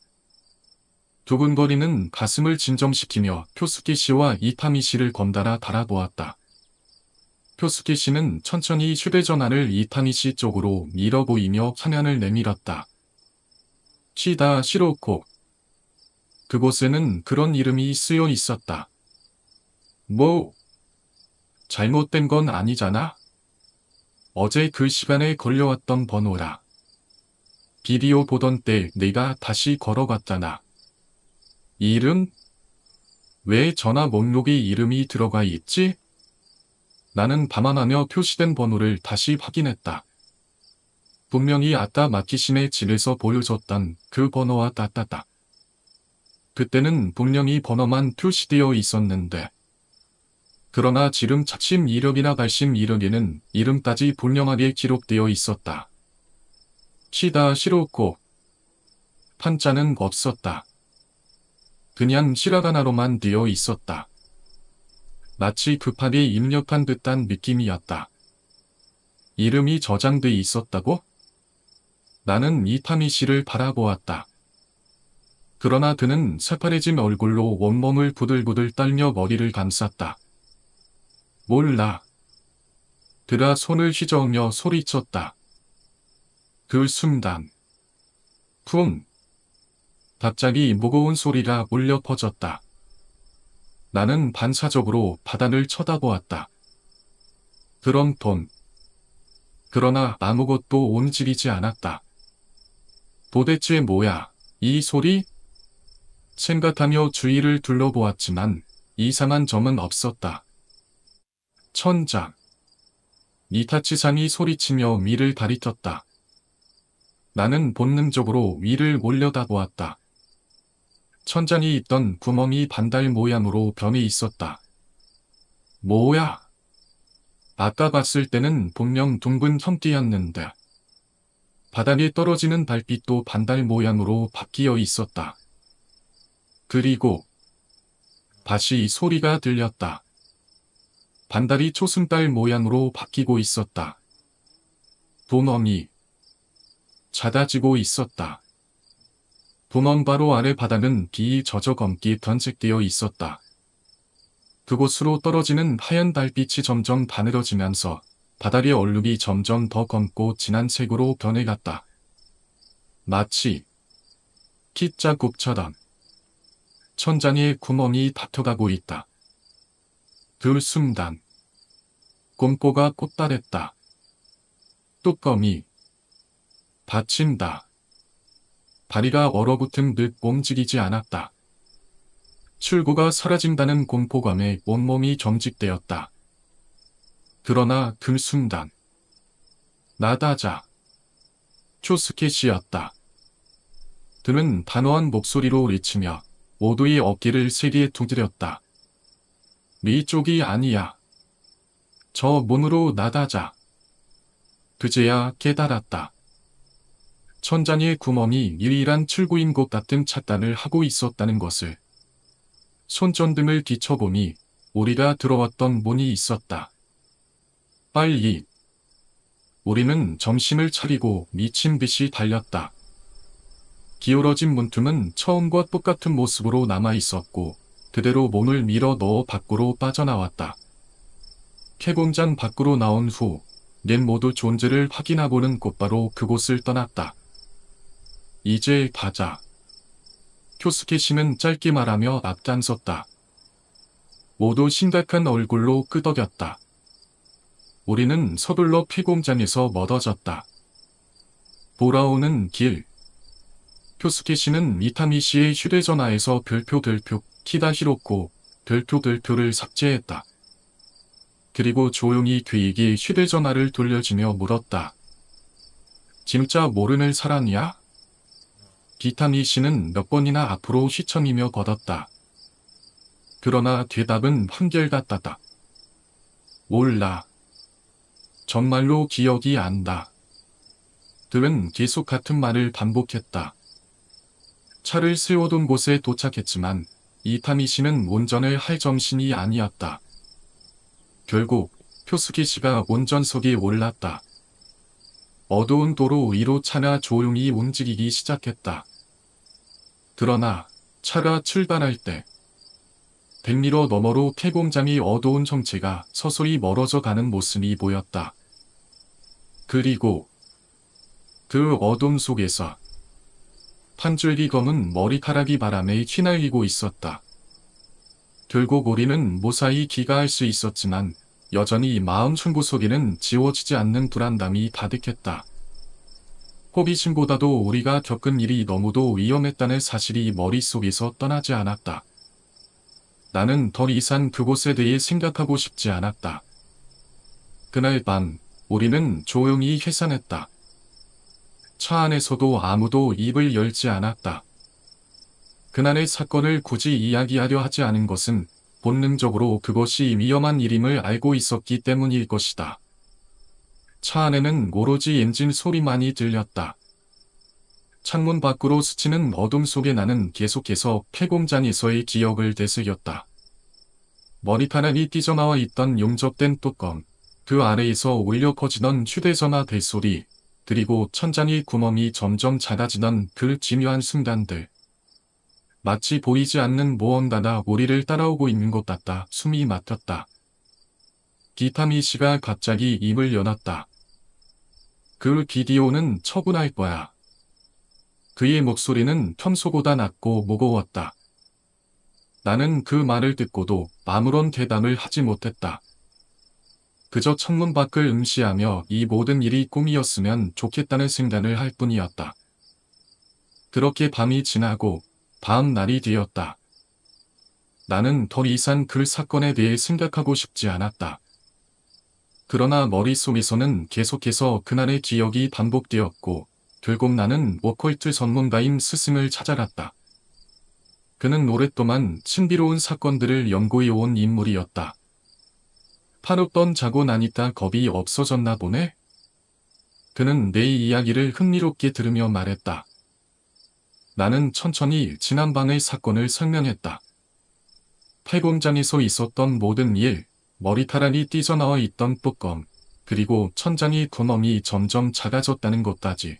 Speaker 1: 두근거리는 가슴을 진정시키며 표수키 씨와 이타미 씨를 번달아 바라보았다. 표수키 씨는 천천히 휴대전화를 이타미 씨 쪽으로 밀어 보이며 화면을 내밀었다. 시다 시로코. 그곳에는 그런 이름이 쓰여 있었다. 뭐, 잘못된 건 아니잖아? 어제 그 시간에 걸려왔던 번호라. 비디오 보던 때 내가 다시 걸어갔잖아. 이름? 왜 전화 목록에 이름이 들어가 있지? 나는 반환하며 표시된 번호를 다시 확인했다. 분명히 아까 마키신의 집에서 보여줬던 그 번호와 같았다. 그때는 분명히 번호만 표시되어 있었는데. 그러나 지름 착심 이력이나 발심 이력에는 이름까지 분명하게 기록되어 있었다. 키다 싫었고 판자는 없었다. 그냥 시라가나로만 되어 있었다. 마치 급하게 입력한 듯한 느낌이었다. 이름이 저장돼 있었다고? 나는 이타미 씨를 바라보았다. 그러나 그는 새파래진 얼굴로 온몸을 부들부들 떨며 머리를 감쌌다. 몰라. 그가 손을 휘저으며 소리쳤다. 그 순간. 쿵. 갑자기 무거운 소리가 울려 퍼졌다. 나는 반사적으로 바닥을 쳐다보았다. 그럼 돈. 그러나 아무것도 움직이지 않았다. 도대체 뭐야, 이 소리? 생각하며 주위를 둘러보았지만 이상한 점은 없었다. 천장. 니타치상이 소리치며 위를 가리켰다. 나는 본능적으로 위를 올려다보았다. 천장이 있던 구멍이 반달 모양으로 변해 있었다. 뭐야? 아까 봤을 때는 분명 둥근 형태였는데 바닥에 떨어지는 달빛도 반달 모양으로 바뀌어 있었다. 그리고 다시 소리가 들렸다. 반달이 초승달 모양으로 바뀌고 있었다. 도넘이 잦아지고 있었다. 도넘 바로 아래 바닥은 비이 젖어 검게 변색되어 있었다. 그곳으로 떨어지는 하얀 달빛이 점점 가늘어지면서 바닥의 얼룩이 점점 더 검고 진한 색으로 변해갔다. 마치 kit자국처럼 천장에 구멍이 닫혀가고 있다. 그 순간 곰꼬가 꽃달했다. 뚜껑이 닫힌다. 다리가 얼어붙은 듯 움직이지 않았다. 출구가 사라진다는 공포감에 온몸이 경직되었다. 그러나 그 순간 나다자 초스케시였다. 그는 단호한 목소리로 외치며 모두의 어깨를 세게 두드렸다. 네 쪽이 아니야. 저 문으로 나다자. 그제야 깨달았다. 천장의 구멍이 유일한 출구인 것 같은 착각을 하고 있었다는 것을. 손전등을 뒤쳐보니 우리가 들어왔던 문이 있었다. 빨리. 우리는 정신을 차리고 미친 듯이 달렸다. 기울어진 문틈은 처음과 똑같은 모습으로 남아있었고 그대로 몸을 밀어 넣어 밖으로 빠져나왔다. 폐공장 밖으로 나온 후 낸 모두 존재를 확인하고는 곧바로 그곳을 떠났다. 이제 가자. 쿄스케 씨는 짧게 말하며 앞장섰다. 모두 심각한 얼굴로 끄덕였다. 우리는 서둘러 폐공장에서 멀어졌다. 돌아오는 길. 쿄스케 씨는 이타미 씨의 휴대전화에서 별표 키다 히로코 별표를 삭제했다. 그리고 조용히 그에게 휴대전화를 돌려주며 물었다. 진짜 모르는 사람이야? 이타미 씨는 몇 번이나 앞으로 휘청이며 걷었다. 그러나 대답은 한결같았다. 몰라. 정말로 기억이 안 나. 그는 계속 같은 말을 반복했다. 차를 세워둔 곳에 도착했지만 이타미 씨는 운전을 할 정신이 아니었다. 결국 쿄스케 씨가 운전석에 올랐다. 어두운 도로 위로 차가 조용히 움직이기 시작했다. 그러나 차가 출발할 때 100m 너머로 폐공장의 어두운 정체가 서서히 멀어져 가는 모습이 보였다. 그리고 그 어둠 속에서 판줄기 검은 머리카락이 바람에 휘날리고 있었다. 결국 우리는 무사히 귀가할 수 있었지만 여전히 마음 흉부 속에는 지워지지 않는 불안감이 가득했다. 호기심보다도 우리가 겪은 일이 너무도 위험했다는 사실이 머릿속에서 떠나지 않았다. 나는 더 이상 그곳에 대해 생각하고 싶지 않았다. 그날 밤, 우리는 조용히 해산했다. 차 안에서도 아무도 입을 열지 않았다. 그날의 사건을 굳이 이야기하려 하지 않은 것은 본능적으로 그것이 위험한 일임을 알고 있었기 때문일 것이다. 차 안에는 오로지 엔진 소리만이 들렸다. 창문 밖으로 스치는 어둠 속에 나는 계속해서 폐공장에서의 기억을 되새겼다. 머리카락이 삐져나와 있던 용접된 뚜껑, 그 아래에서 울려 퍼지던 휴대전화 벨소리, 그리고 천장의 구멍이 점점 작아지던 그 기묘한 순간들. 마치 보이지 않는 무언가가 우리를 따라오고 있는 것 같다. 숨이 막혔다. 기타미 씨가 갑자기 입을 열었다. 그 비디오는 처분할 거야. 그의 목소리는 평소보다 낮고 무거웠다. 나는 그 말을 듣고도 아무런 대답을 하지 못했다. 그저 창문 밖을 응시하며 이 모든 일이 꿈이었으면 좋겠다는 생각을 할 뿐이었다. 그렇게 밤이 지나고 다음 날이 되었다. 나는 더 이상 그 사건에 대해 생각하고 싶지 않았다. 그러나 머릿속에서는 계속해서 그날의 기억이 반복되었고 결국 나는 오컬트 전문가인 스승을 찾아갔다. 그는 오랫동안 신비로운 사건들을 연구해온 인물이었다. 파롭던 자고 나니까 겁이 없어졌나 보네? 그는 내 이야기를 흥미롭게 들으며 말했다. 나는 천천히 지난밤의 사건을 설명했다. 폐공장에서 있었던 모든 일, 머리카락이 삐져나와 있던 뚜껑, 그리고 천장의 구멍이 점점 작아졌다는 것까지.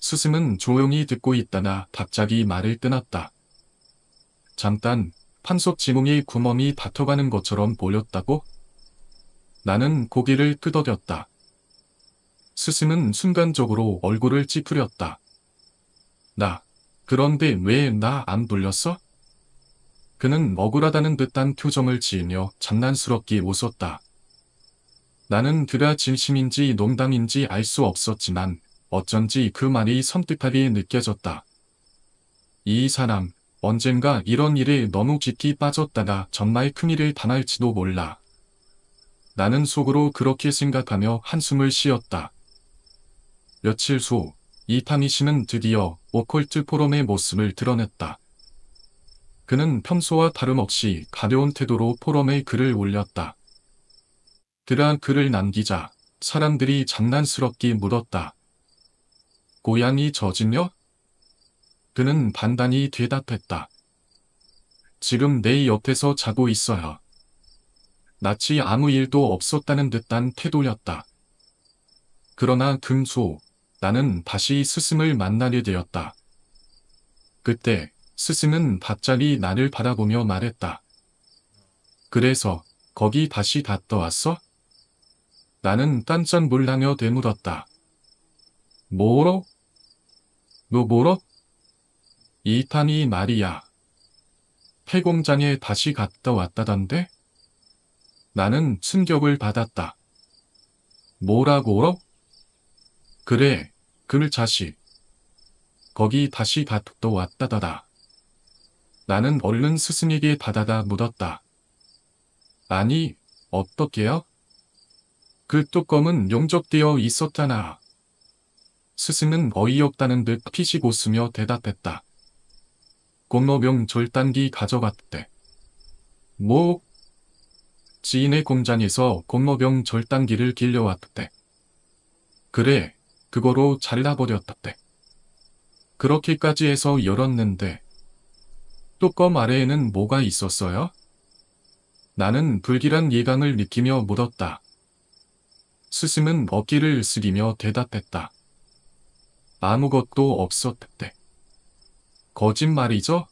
Speaker 1: 스승은 조용히 듣고 있다가 갑자기 말을 끊었다. 잠깐, 판속 지붕의 구멍이 닫혀가는 것처럼 보였다고? 나는 고개를 끄덕였다. 스승은 순간적으로 얼굴을 찌푸렸다. 그런데 왜 나 안 불렸어? 그는 억울하다는 듯한 표정을 지으며 장난스럽게 웃었다. 나는 그가 진심인지 농담인지 알 수 없었지만 어쩐지 그 말이 섬뜩하게 느껴졌다. 이 사람, 언젠가 이런 일에 너무 깊이 빠졌다가 정말 큰일을 당할지도 몰라. 나는 속으로 그렇게 생각하며 한숨을 쉬었다. 며칠 후, 이타미 씨는 드디어 오컬트 포럼의 모습을 드러냈다. 그는 평소와 다름없이 가벼운 태도로 포럼에 글을 올렸다. 그가 글을 남기자 사람들이 장난스럽게 물었다. 고양이 젖으며? 그는 반단히 대답했다. 지금 내 옆에서 자고 있어요. 마치 아무 일도 없었다는 듯한 태도였다. 그러나 금수, 나는 다시 스승을 만나게 되었다. 그때 스승은 갑자기 나를 바라보며 말했다. 그래서 거기 다시 갔다 왔어? 나는 깜짝 놀라며 되물었다. 뭐로? 너 뭐로? 이탄이 말이야. 폐공장에 다시 갔다 왔다던데? 나는 충격을 받았다. 뭐라고로? 그래, 그 자식. 거기 다시 갔다 왔다더라. 나는 얼른 스승에게 받아다 묻었다. 아니, 어떻게요? 그 뚜껑은 용접되어 있었잖아. 스승은 어이없다는 듯 피식 웃으며 대답했다. 공로병 절단기 가져갔대. 뭐? 지인의 공장에서 공로병 절단기를 길려왔대. 그래, 그거로 잘라버렸대. 그렇게까지 해서 열었는데 뚜껑 아래에는 뭐가 있었어요? 나는 불길한 예감을 느끼며 물었다. 스승은 어깨를 으스리며 대답했다. 아무것도 없었대. 거짓말이죠?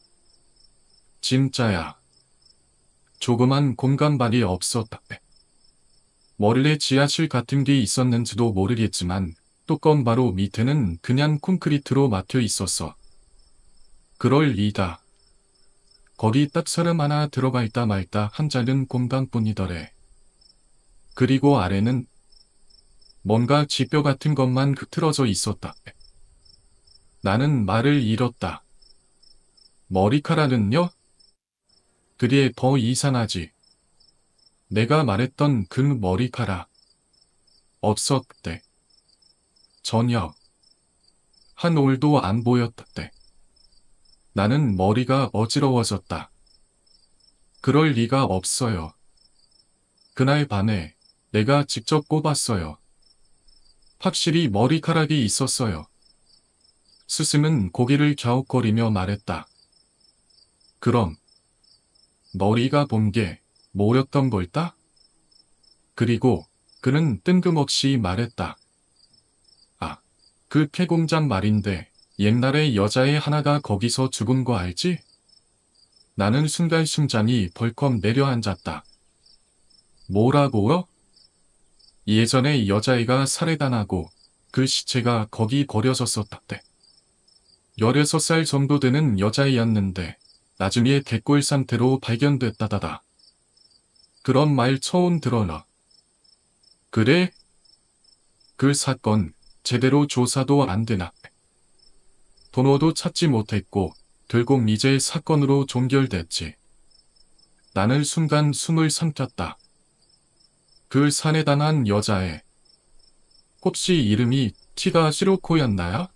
Speaker 1: 진짜야. 조그만 공간발이 없었대. 원래 지하실 같은 게 있었는지도 모르겠지만 뚜껑 바로 밑에는 그냥 콘크리트로 막혀 있었어. 그럴 리다. 거기 딱 사람 하나 들어가 있다 말다 한 작은 공간뿐이더래. 그리고 아래는 뭔가 쥐뼈 같은 것만 흐트러져 있었다. 나는 말을 잃었다. 머리카락은요? 그게 더 이상하지. 내가 말했던 그 머리카락. 없었대. 전혀. 한 올도 안 보였대. 나는 머리가 어지러워졌다. 그럴 리가 없어요. 그날 밤에 내가 직접 꼽았어요. 확실히 머리카락이 있었어요. 스승은 고개를 갸웃거리며 말했다. 그럼 머리가 본 게 뭐였던 걸까? 그리고 그는 뜬금없이 말했다. 아, 그 폐공장 말인데 옛날에 여자애 하나가 거기서 죽은 거 알지? 나는 순간 심장이 벌컥 내려앉았다. 뭐라고요? 예전에 여자애가 살해당하고 그 시체가 거기 버려졌었다대. 16살 정도 되는 여자애였는데 나중에 개꿀 상태로 발견됐다다다. 그런 말 처음 들어라. 그래? 그 사건 제대로 조사도 안 되나? 번호도 찾지 못했고 결국 미제 사건으로 종결됐지. 나는 순간 숨을 삼켰다. 그 살해당한 여자애. 혹시 이름이 티가 시로코였나요?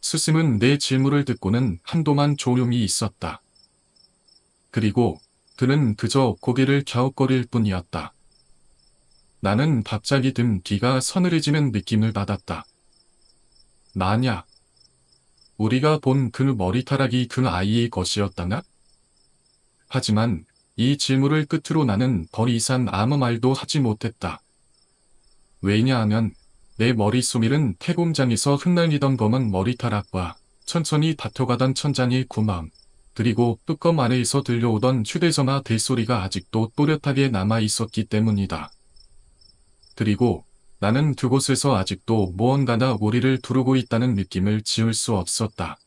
Speaker 1: 스승은 내 질문을 듣고는 한동안 조용히 있었다. 그리고 그는 그저 고개를 갸웃거릴 뿐이었다. 나는 갑자기 든 귀가 서늘해지는 느낌을 받았다. 만약 우리가 본 그 머리카락이 그 아이의 것이었다나? 하지만 이 질문을 끝으로 나는 더 이상 아무 말도 하지 못했다. 왜냐하면 내 머릿속에는 폐공장에서 흩날리던 검은 머리카락과 천천히 다퉈가던 천장의 구멍, 그리고 뚜껑 아래에서 들려오던 휴대전화 벨소리가 아직도 또렷하게 남아 있었기 때문이다. 그리고 나는 그곳에서 아직도 무언가가 우리를 부르고 있다는 느낌을 지울 수 없었다.